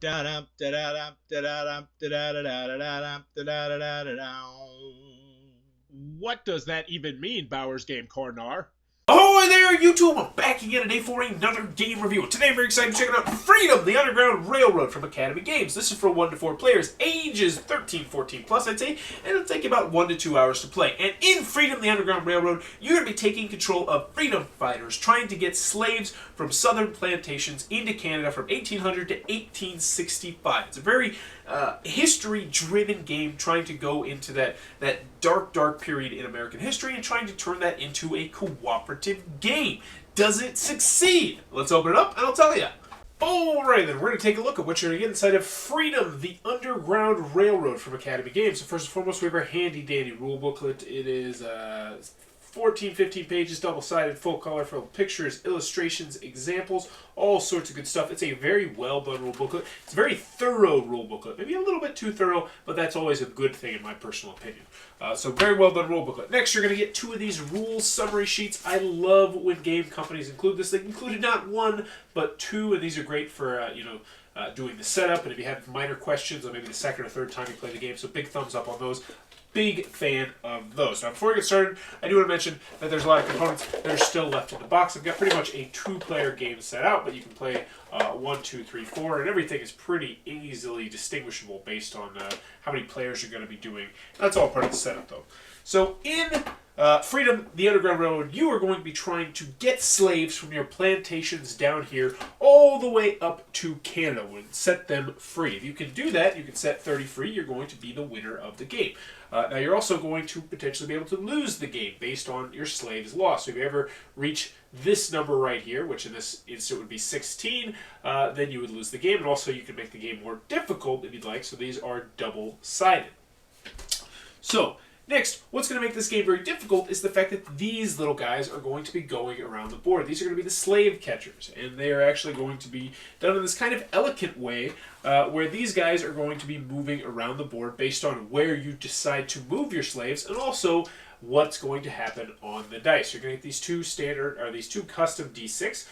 What does that even mean, Bowers Game Corner? Ahoy there, YouTube! I'm back again today for another game review. Today I'm very excited to check out Freedom, the Underground Railroad from Academy Games. This is for 1 to 4 players, ages 13, 14 plus, I'd say, and it'll take about 1 to 2 hours to play. And in Freedom, the Underground Railroad, you're going to be taking control of freedom fighters trying to get slaves from southern plantations into Canada from 1800 to 1865. It's a very history-driven game trying to go into that dark period in American history and trying to turn that into a cooperative game. Does it succeed? Let's open it up and I'll tell you. Alright then, we're going to take a look at what you're going to get inside of Freedom, the Underground Railroad from Academy Games. So first and foremost, we have our handy dandy rule booklet. It is 14, 15 pages, double-sided, full color, full of pictures, illustrations, examples, all sorts of good stuff. It's a very well-done rule booklet. It's a very thorough rule booklet. Maybe a little bit too thorough, but that's always a good thing in my personal opinion. So very well-done rule booklet. Next, you're going to get 2 of these rules summary sheets. I love when game companies include this. They included not 1, but 2, and these are great for, doing the setup, and if you have minor questions on maybe the second or third time you play the game, so big thumbs up on those. Big fan of those. Now, before we get started, I do want to mention that there's a lot of components that are still left in the box. I've got pretty much a 2-player game set out, but you can play 1, 2, 3, 4, and everything is pretty easily distinguishable based on how many players you're going to be doing. That's all part of the setup, though. So, in Freedom, the Underground Railroad, you are going to be trying to get slaves from your plantations down here all the way up to Canada and set them free. If you can do that, you can set 30 free, you're going to be the winner of the game. Now, you're also going to potentially be able to lose the game based on your slaves lost. So if you ever reach this number right here, which in this instant would be 16, then you would lose the game. And also, you can make the game more difficult if you'd like. So these are double-sided. So, next, what's going to make this game very difficult is the fact that these little guys are going to be going around the board. These are going to be the slave catchers, and they are actually going to be done in this kind of elegant way where these guys are going to be moving around the board based on where you decide to move your slaves and also what's going to happen on the dice. You're going to get these two custom D6.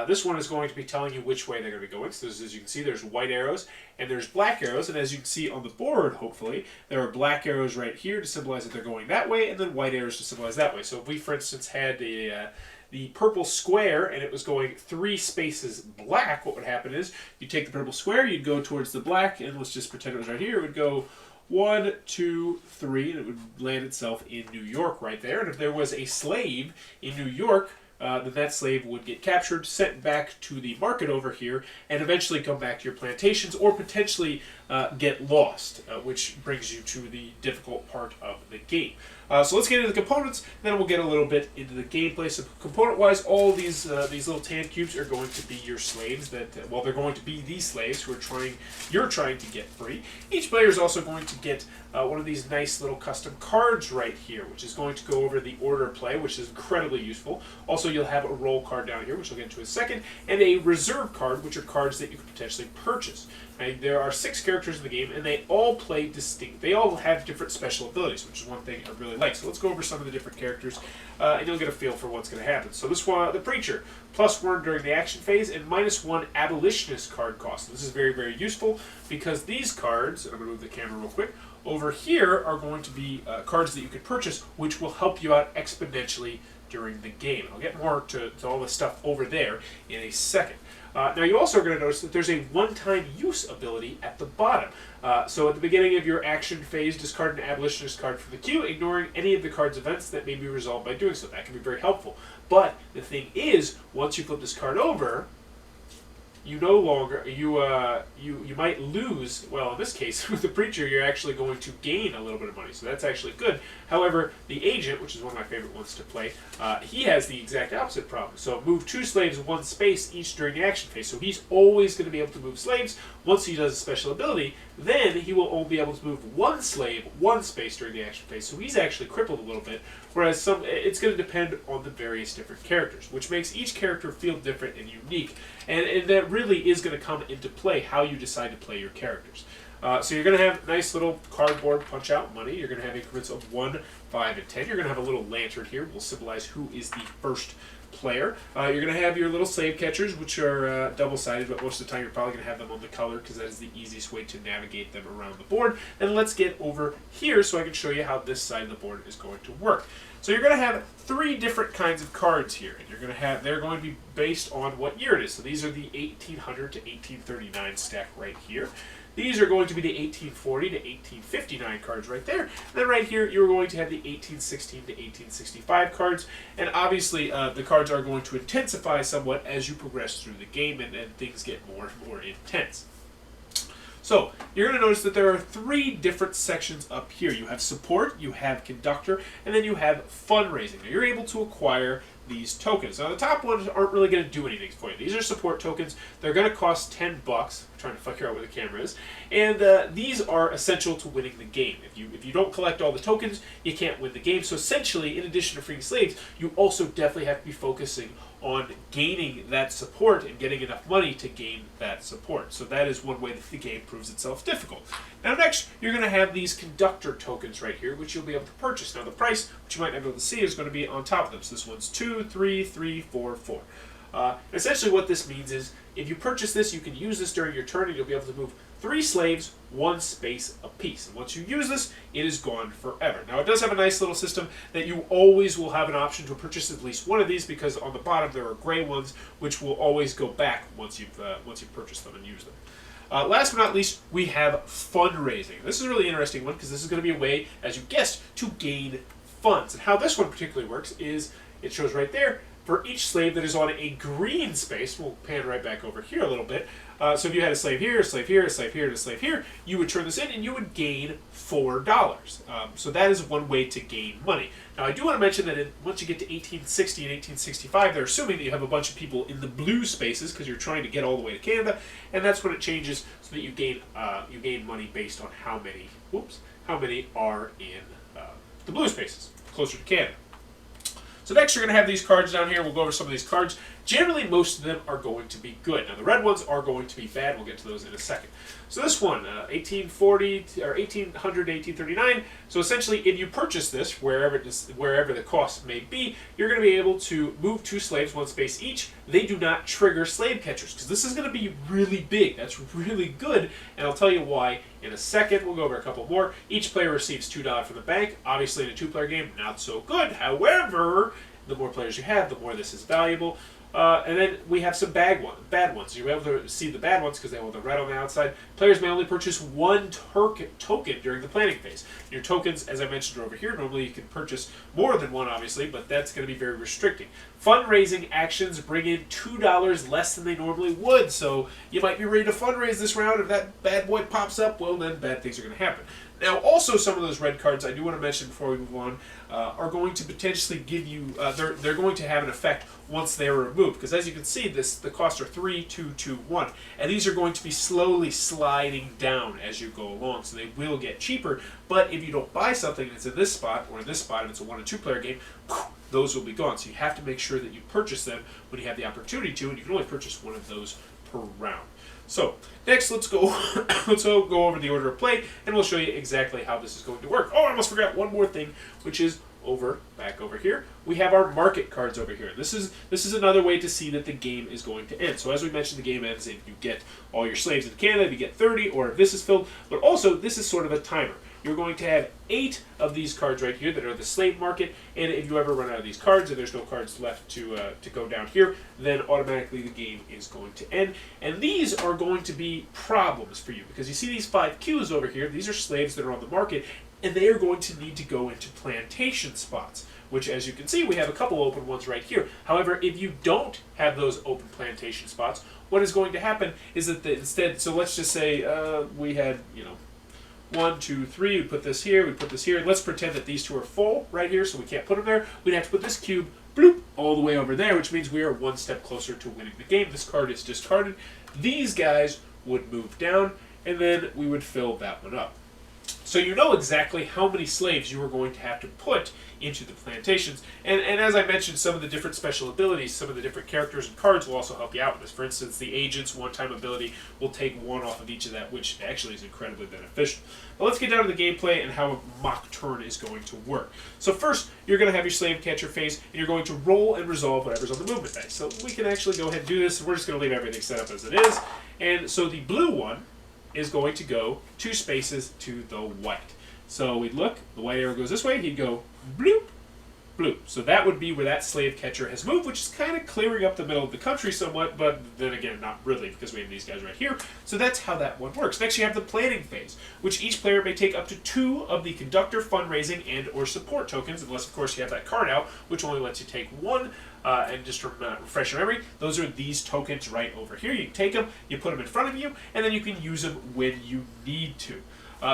This one is going to be telling you which way they're going to be going. So as you can see, there's white arrows and there's black arrows. And as you can see on the board, hopefully, there are black arrows right here to symbolize that they're going that way, and then white arrows to symbolize that way. So if we, for instance, had the purple square and it was going 3 spaces black, what would happen is you take the purple square, you'd go towards the black, and let's just pretend it was right here. It would go 1, 2, 3, and it would land itself in New York right there. And if there was a slave in New York, then that slave would get captured, sent back to the market over here, and eventually come back to your plantations, or potentially get lost, which brings you to the difficult part of the game. So let's get into the components, then we'll get a little bit into the gameplay. So component-wise, all these little tan cubes are going to be your slaves that, they're going to be these slaves who are you're trying to get free. Each player is also going to get one of these nice little custom cards right here, which is going to go over the order of play, which is incredibly useful. Also, you'll have a roll card down here, which we'll get into in a second, and a reserve card, which are cards that you can potentially purchase. Right? There are 6 characters in the game, and they all play distinct. They all have different special abilities, which is one thing I really like. So let's go over some of the different characters, and you'll get a feel for what's going to happen. So this one, the Preacher, +1 during the action phase, and -1 abolitionist card cost. This is very, very useful because these cards, I'm going to move the camera real quick, over here are going to be cards that you can purchase, which will help you out exponentially during the game. I'll get more to all this stuff over there in a second. Now, you also are going to notice that there's a one-time use ability at the bottom. So at the beginning of your action phase, discard an abolitionist card from the queue, ignoring any of the card's events that may be resolved by doing so. That can be very helpful. But the thing is, once you flip this card over, you no longer, you might lose, well, in this case, with the Preacher, you're actually going to gain a little bit of money, so that's actually good. However, the Agent, which is one of my favorite ones to play, he has the exact opposite problem. So move 2 slaves 1 space each during the action phase. So he's always going to be able to move slaves. Once he does a special ability, then he will only be able to move 1 slave 1 space during the action phase. So he's actually crippled a little bit, whereas it's going to depend on the various different characters, which makes each character feel different and unique. And that really is going to come into play how you decide to play your characters. So you're going to have nice little cardboard punch-out money. You're going to have increments of 1, 5, and 10. You're going to have a little lantern here. We'll symbolize who is the first player. You're going to have your little slave catchers, which are double-sided, but most of the time you're probably going to have them on the color because that is the easiest way to navigate them around the board. And let's get over here so I can show you how this side of the board is going to work. So you're going to have 3 different kinds of cards here, and they're going to be based on what year it is. So these are the 1800 to 1839 stack right here. These are going to be the 1840 to 1859 cards right there. And then right here, you're going to have the 1816 to 1865 cards. And obviously, the cards are going to intensify somewhat as you progress through the game and things get more and more intense. So, you're going to notice that there are 3 different sections up here. You have support, you have conductor, and then you have fundraising. Now, you're able to acquire these tokens. Now, the top ones aren't really going to do anything for you. These are support tokens. They're going to cost $10. I'm trying to figure out where the camera is. And these are essential to winning the game. If you don't collect all the tokens, you can't win the game. So essentially, in addition to freeing slaves, you also definitely have to be focusing on gaining that support and getting enough money to gain that support. So that is one way that the game proves itself difficult. Now next, you're going to have these conductor tokens right here, which you'll be able to purchase. Now the price, which you might not be able to see, is going to be on top of them. So this one's 2, 3, 3, 4, 4. Essentially what this means is, if you purchase this, you can use this during your turn and you'll be able to move 3 slaves, 1 space apiece. And once you use this, it is gone forever. Now it does have a nice little system that you always will have an option to purchase at least one of these, because on the bottom there are gray ones which will always go back once you've purchased them and used them. Last but not least, we have fundraising. This is a really interesting one because this is going to be a way, as you guessed, to gain funds. And how this one particularly works is, it shows right there, for each slave that is on a green space, we'll pan right back over here a little bit. So if you had a slave here, a slave here, a slave here, and a slave here, you would turn this in and you would gain $4. So that is one way to gain money. Now I do want to mention that once you get to 1860 and 1865, they're assuming that you have a bunch of people in the blue spaces because you're trying to get all the way to Canada, and that's when it changes so that you gain money based on how many are in the blue spaces, closer to Canada. So next you're going to have these cards down here. We'll go over some of these cards. Generally, most of them are going to be good. Now, the red ones are going to be bad. We'll get to those in a second. So this one, 1840 or 1800 to 1839. So essentially, if you purchase this, wherever the cost may be, you're going to be able to move 2 slaves, 1 space each. They do not trigger slave catchers because this is going to be really big. That's really good, and I'll tell you why in a second. We'll go over a couple more. Each player receives $2 from the bank. Obviously, in a 2-player game, not so good. However, the more players you have, the more this is valuable. And then we have some bad ones. You're able to see the bad ones because they have the red on the outside. Players may only purchase 1 token during the planning phase. Your tokens, as I mentioned, are over here. Normally you can purchase more than 1, obviously, but that's going to be very restricting. Fundraising actions bring in $2 less than they normally would, so you might be ready to fundraise this round. If that bad boy pops up, well, then bad things are going to happen. Now, also some of those red cards, I do want to mention before we move on, are going to potentially give you, they're going to have an effect once they are removed. Because as you can see, the costs are 3, 2, 2, 1. And these are going to be slowly sliding down as you go along, so they will get cheaper. But if you don't buy something and it's in this spot, or in this spot, and it's a 1 and 2 player game, those will be gone. So you have to make sure that you purchase them when you have the opportunity to, and you can only purchase 1 of those per round. So next, let's go over the order of play, and we'll show you exactly how this is going to work. Oh, I almost forgot one more thing, which is back over here. We have our market cards over here. This is another way to see that the game is going to end. So as we mentioned, the game ends if you get all your slaves in Canada, if you get 30, or if this is filled. But also, this is sort of a timer. You're going to have 8 of these cards right here that are the slave market, and if you ever run out of these cards and there's no cards left to go down here, then automatically the game is going to end. And these are going to be problems for you, because you see these 5 Qs over here. These are slaves that are on the market, and they are going to need to go into plantation spots, which, as you can see, we have a couple open ones right here. However, if you don't have those open plantation spots, what is going to happen is that instead, so let's just say we had, 1, 2, 3, we put this here, we put this here. Let's pretend that these 2 are full right here, so we can't put them there. We'd have to put this cube, bloop, all the way over there, which means we are 1 step closer to winning the game. This card is discarded. These guys would move down, and then we would fill that one up. So you know exactly how many slaves you are going to have to put into the plantations. And as I mentioned, some of the different special abilities, some of the different characters and cards will also help you out with this. For instance, the agent's one-time ability will take one off of each of that, which actually is incredibly beneficial. But let's get down to the gameplay and how a mock turn is going to work. So first, you're going to have your slave catcher phase, and you're going to roll and resolve whatever's on the movement dice. So we can actually go ahead and do this. We're just going to leave everything set up as it is. And so the blue one is going to go 2 spaces to the white. So we'd look, the white arrow goes this way, he'd go bloop, bloop. So that would be where that slave catcher has moved, which is kind of clearing up the middle of the country somewhat, but then again, not really, because we have these guys right here. So that's how that one works. Next, you have the planning phase, which each player may take up to 2 of the conductor, fundraising, and or support tokens, unless, of course, you have that card out, which only lets you take 1. And just to refresh your memory, those are these tokens right over here. You can take them, you put them in front of you, and then you can use them when you need to.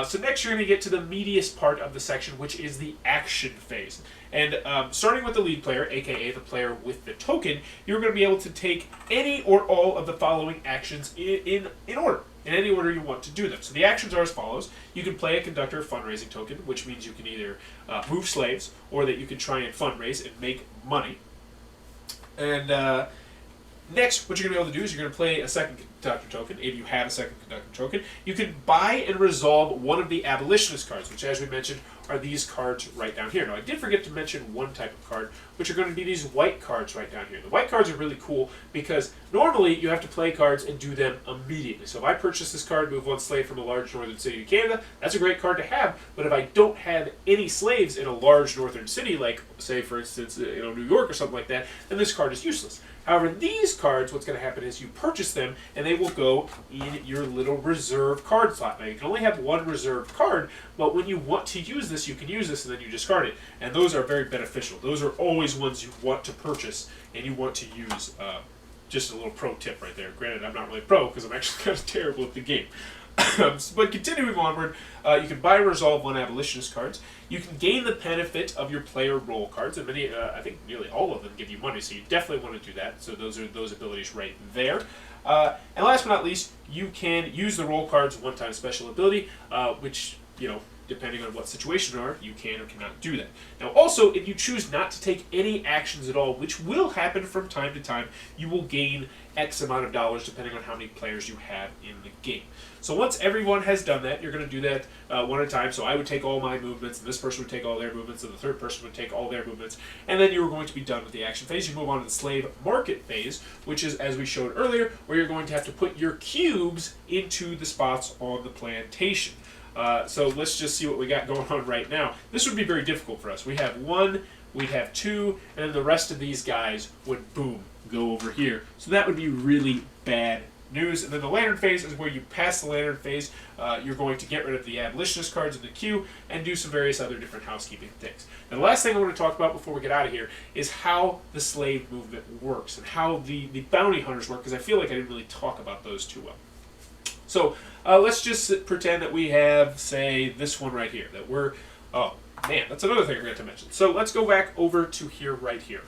So next you're going to get to the meatiest part of the section, which is the action phase. And starting with the lead player, aka the player with the token, you're going to be able to take any or all of the following actions in order. In any order you want to do them. So the actions are as follows. You can play a conductor fundraising token, which means you can either move slaves, or that you can try and fundraise and make money. And next, what you're going to be able to do is you're going to play a second conductor token. If you have a second conductor token, you can buy and resolve one of the abolitionist cards, which, as we mentioned, are these cards right down here. Now, I did forget to mention one type of card, which are going to be these white cards right down here. The white cards are really cool because normally you have to play cards and do them immediately. So if I purchase this card, move 1 slave from a large northern city to Canada, that's a great card to have. But if I don't have any slaves in a large northern city, like, say, for instance, New York or something like that, then this card is useless. However, these cards, what's going to happen is you purchase them, and they will go in your little reserve card slot. Now, you can only have 1 reserved card, but when you want to use this, you can use this, and then you discard it. And those are very beneficial. Those are always ones you want to purchase, and you want to use. Just a little pro tip right there. Granted, I'm not really pro, because I'm actually kind of terrible at the game. But continuing onward, you can buy and resolve 1 abolitionist cards. You can gain the benefit of your player role cards, and many, I think nearly all of them give you money, so you definitely want to do that. So those are those abilities right there. And last but not least, you can use the role cards one-time special ability, which, depending on what situation you are, you can or cannot do that. Now also, if you choose not to take any actions at all, which will happen from time to time, you will gain X amount of dollars depending on how many players you have in the game. So once everyone has done that, you're going to do that one at a time. So I would take all my movements, and this person would take all their movements, and the third person would take all their movements, and then you were going to be done with the action phase. You move on to the slave market phase, which is, as we showed earlier, where you're going to have to put your cubes into the spots on the plantation. So let's just see what we got going on right now. This would be very difficult for us. We have 1, we'd have 2, and then the rest of these guys would, boom, go over here. So that would be really bad news. And then the lantern phase is where you pass the lantern phase. You're going to get rid of the abolitionist cards in the queue and do some various other different housekeeping things. Now, the last thing I want to talk about before we get out of here is how the slave movement works and how the bounty hunters work, because I feel like I didn't really talk about those too well. So let's just pretend that we have, say, this one right here, that we're, oh man, that's another thing I forgot to mention. So let's go back over to here, right here.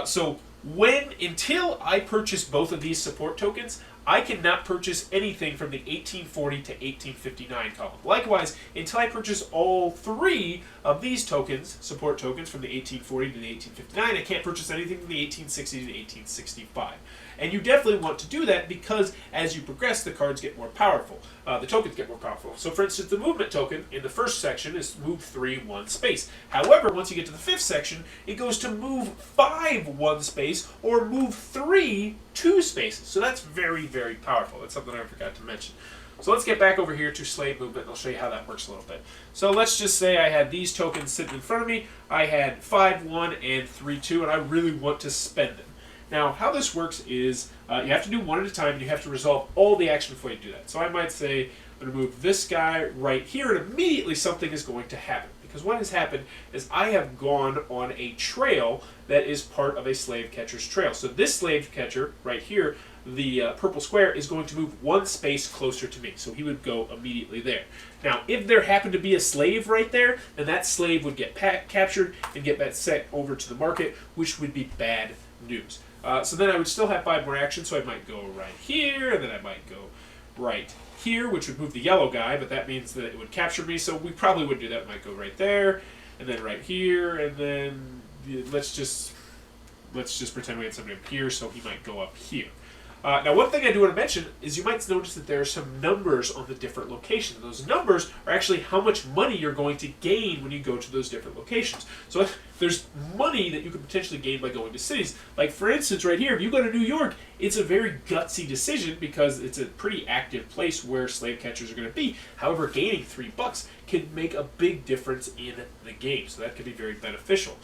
So until I purchase both of these support tokens, I cannot purchase anything from the 1840 to 1859 column. Likewise, until I purchase all 3 of these tokens, support tokens from the 1840 to the 1859, I can't purchase anything from the 1860 to the 1865. And you definitely want to do that because as you progress, the cards get more powerful. The tokens get more powerful. So for instance, the movement token in the first section is move 3, 1 space. However, once you get to the 5th section, it goes to move 5, 1 space, or move 3, 2 spaces. So that's very, very powerful. That's something I forgot to mention. So let's get back over here to slave movement, and I'll show you how that works a little bit. So let's just say I had these tokens sitting in front of me. I had 5, 1, and 3, 2, and I really want to spend them. Now, how this works is you have to do one at a time, and you have to resolve all the action before you do that. So I might say, I'm going to move this guy right here, and immediately something is going to happen. Because what has happened is I have gone on a trail that is part of a slave catcher's trail. So this slave catcher right here, the purple square, is going to move 1 space closer to me. So he would go immediately there. Now, if there happened to be a slave right there, then that slave would get captured and get that set over to the market, which would be bad news. So then I would still have 5 more actions, so I might go right here, and then I might go right here, which would move the yellow guy, but that means that it would capture me, so we probably wouldn't do that. We might go right there, and then right here, and then let's just pretend we had somebody up here, so he might go up here. Now, one thing I do want to mention is you might notice that there are some numbers on the different locations. Those numbers are actually how much money you're going to gain when you go to those different locations. So if there's money that you could potentially gain by going to cities. Like, for instance, right here, if you go to New York, it's a very gutsy decision because it's a pretty active place where slave catchers are going to be. However, gaining $3 can make a big difference in the game, so that can be very beneficial.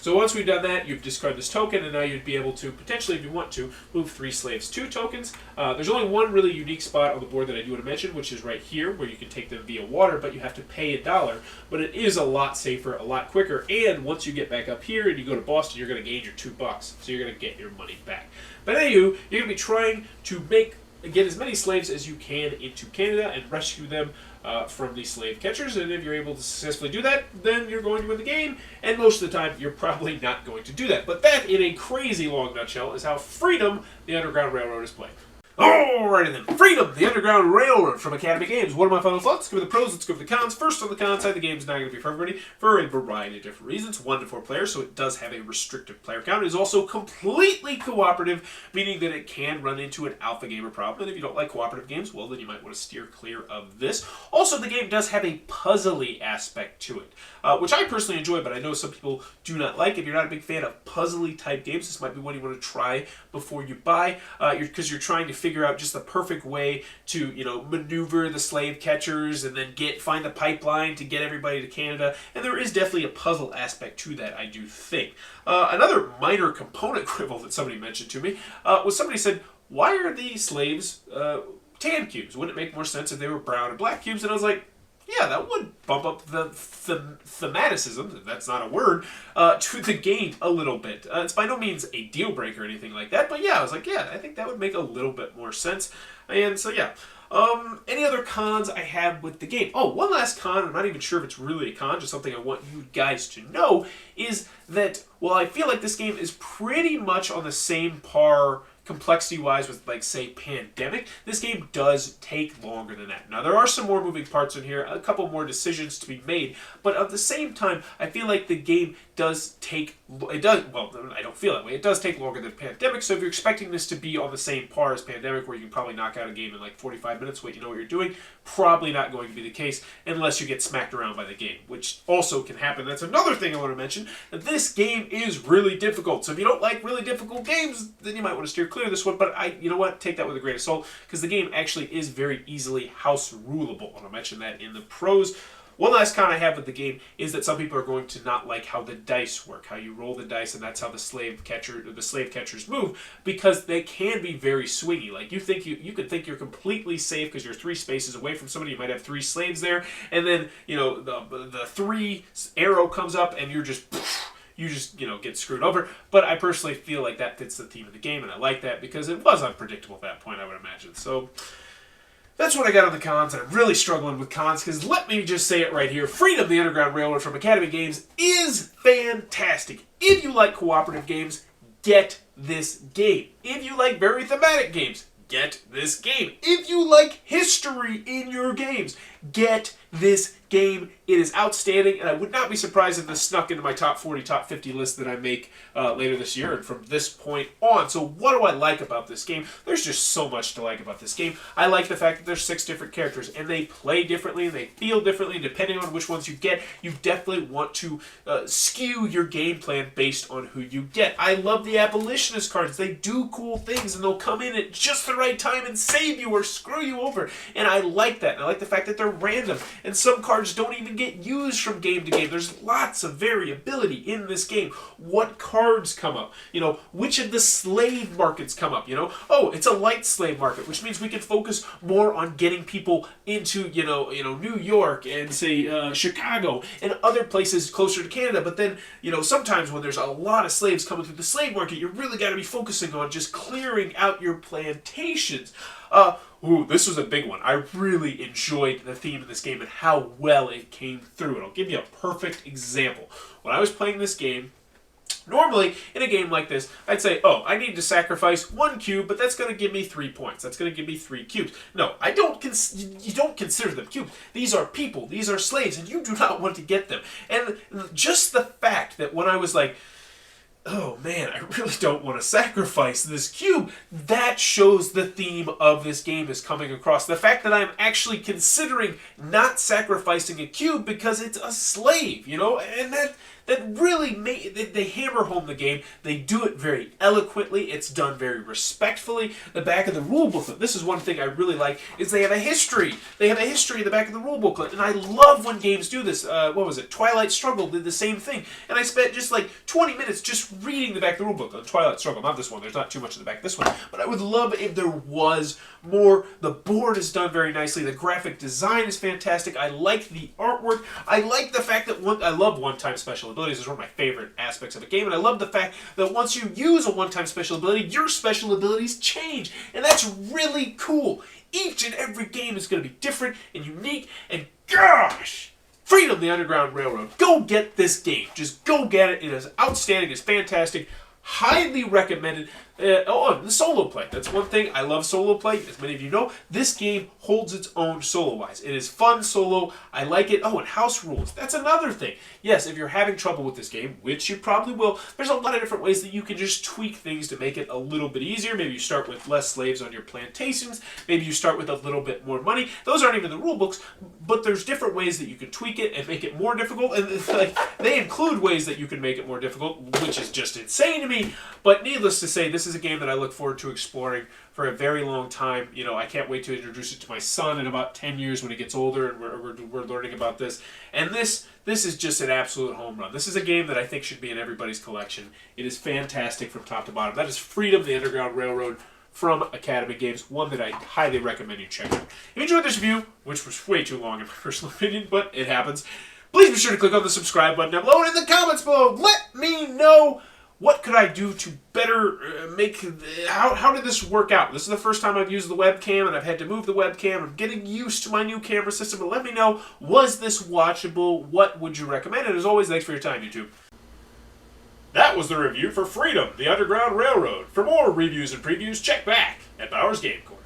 So once we've done that, you've discarded this token, and now you'd be able to, potentially, if you want to, move 3 slaves 2 tokens. There's only one really unique spot on the board that I do want to mention, which is right here, where you can take them via water, but you have to pay $1. But it is a lot safer, a lot quicker, and once you get back up here and you go to Boston, you're going to gain your $2, so you're going to get your money back. But anywho, you're going to be trying to get as many slaves as you can into Canada and rescue them from these slave catchers, and if you're able to successfully do that, then you're going to win the game, and most of the time, you're probably not going to do that. But that, in a crazy long nutshell, is how Freedom, the Underground Railroad, is played. Alrighty then, Freedom, the Underground Railroad from Academy Games. What are my final thoughts? Let's go with the pros, let's go with the cons. First, on the con side, the game is not going to be for everybody for a variety of different reasons. 1 to 4 players, so it does have a restrictive player count. It is also completely cooperative, meaning that it can run into an alpha gamer problem. And if you don't like cooperative games, well, then you might want to steer clear of this. Also, the game does have a puzzly aspect to it, which I personally enjoy, but I know some people do not like. If you're not a big fan of puzzly type games, this might be one you want to try before you buy, because you're trying to figure out just the perfect way to, maneuver the slave catchers and then find the pipeline to get everybody to Canada. And there is definitely a puzzle aspect to that, I do think. Another minor component quibble that somebody mentioned to me was somebody said, why are the slaves tan cubes? Wouldn't it make more sense if they were brown and black cubes? And I was like, yeah, that would bump up the thematicism, if that's not a word, to the game a little bit. It's by no means a deal breaker or anything like that, but yeah, I was like, yeah, I think that would make a little bit more sense. And so, yeah. Any other cons I have with the game? Oh, one last con, I'm not even sure if it's really a con, just something I want you guys to know, is that, well, I feel like this game is pretty much on the same par complexity-wise with, like, say, Pandemic. This game does take longer than that. Now, there are some more moving parts in here, a couple more decisions to be made, but at the same time, I feel like the game does take, well, I don't feel that way. It does take longer than Pandemic, so if you're expecting this to be on the same par as Pandemic, where you can probably knock out a game in like 45 minutes, you know what you're doing, probably not going to be the case unless you get smacked around by the game, which also can happen. That's another thing I want to mention, that this game is really difficult. So if you don't like really difficult games, then you might want to steer clear of this one, but you know what, take that with a grain of salt, because the game actually is very easily house rulable, and I'll mention that in the pros. One last con I have with the game is that some people are going to not like how the dice work, how you roll the dice, and that's how the slave catchers move, because they can be very swingy. Like, you could think you're completely safe because you're 3 spaces away from somebody. You might have 3 slaves there, and then the 3 arrow comes up, and you just get screwed over. But I personally feel like that fits the theme of the game, and I like that because it was unpredictable at that point, I would imagine. So that's what I got on the cons, and I'm really struggling with cons, because let me just say it right here. Freedom, the Underground Railroad from Academy Games is fantastic. If you like cooperative games, get this game. If you like very thematic games, get this game. If you like history in your games, get this game. It is outstanding, and I would not be surprised if this snuck into my top 40, top 50 list that I make later this year and from this point on. So what do I like about this game? There's just so much to like about this game. I like the fact that there's 6 different characters, and they play differently, and they feel differently, and depending on which ones you get, you definitely want to skew your game plan based on who you get. I love the abolitionist cards. They do cool things, and they'll come in at just the right time and save you or screw you over, and I like that. And I like the fact that they're random, and some cards don't even get used from game to game. There's lots of variability in this game. What cards come up? Which of the slave markets come up? Oh, it's a light slave market, which means we can focus more on getting people into, New York and, say, Chicago and other places closer to Canada. But then, sometimes when there's a lot of slaves coming through the slave market, you really got to be focusing on just clearing out your plantations. This was a big one. I really enjoyed the theme of this game and how well it came through. And I'll give you a perfect example. When I was playing this game, Normally, in a game like this, I'd say, oh, I need to sacrifice 1 cube, but that's going to give me 3 points. That's going to give me 3 cubes. No, I don't. You don't consider them cubes. These are people. These are slaves, and you do not want to get them. And just the fact that when I was like, oh man, I really don't want to sacrifice this cube, that shows the theme of this game is coming across. The fact that I'm actually considering not sacrificing a cube because it's a slave, you know, and that really they hammer home the game. They do it very eloquently. It's done very respectfully. The back of the rule booklet, this is one thing I really like, is they have a history. They have a history in the back of the rule booklet, and I love when games do this. What was it? Twilight Struggle did the same thing, and I spent just like 20 minutes just reading the back of the rule booklet. Twilight Struggle, not this one. There's not too much in the back of this one, but I would love if there was more. The board is done very nicely. The graphic design is fantastic. I like the artwork. I like the fact that I love one-time special abilities. Is one of my favorite aspects of a game, and I love the fact that once you use a one-time special ability, your special abilities change, and that's really cool. Each and every game is going to be different and unique, and gosh, Freedom, the Underground Railroad. Go get this game. Just go get it. It is outstanding. It's fantastic. Highly recommended. The solo play. That's one thing. I love solo play. As many of you know, this game holds its own solo-wise. It is fun solo. I like it. Oh, and house rules. That's another thing. Yes, if you're having trouble with this game, which you probably will, there's a lot of different ways that you can just tweak things to make it a little bit easier. Maybe you start with less slaves on your plantations. Maybe you start with a little bit more money. Those aren't even the rule books, but there's different ways that you can tweak it and make it more difficult. And like, they include ways that you can make it more difficult, which is just insane to me. But needless to say, this is a game that I look forward to exploring for a very long time. You know, I can't wait to introduce it to my son in about 10 years when he gets older and we're learning about this. And this is just an absolute home run. This is a game that I think should be in everybody's collection. It is fantastic from top to bottom. That is Freedom, the Underground Railroad from Academy Games, one that I highly recommend you check out. If you enjoyed this review, which was way too long in my personal opinion, but it happens, please be sure to click on the subscribe button down below and in the comments below. Let me know what could I do to better make... How did this work out? This is the first time I've used the webcam, and I've had to move the webcam. I'm getting used to my new camera system, but let me know, was this watchable? What would you recommend? And as always, thanks for your time, YouTube. That was the review for Freedom, the Underground Railroad. For more reviews and previews, check back at Bowers Game Corner.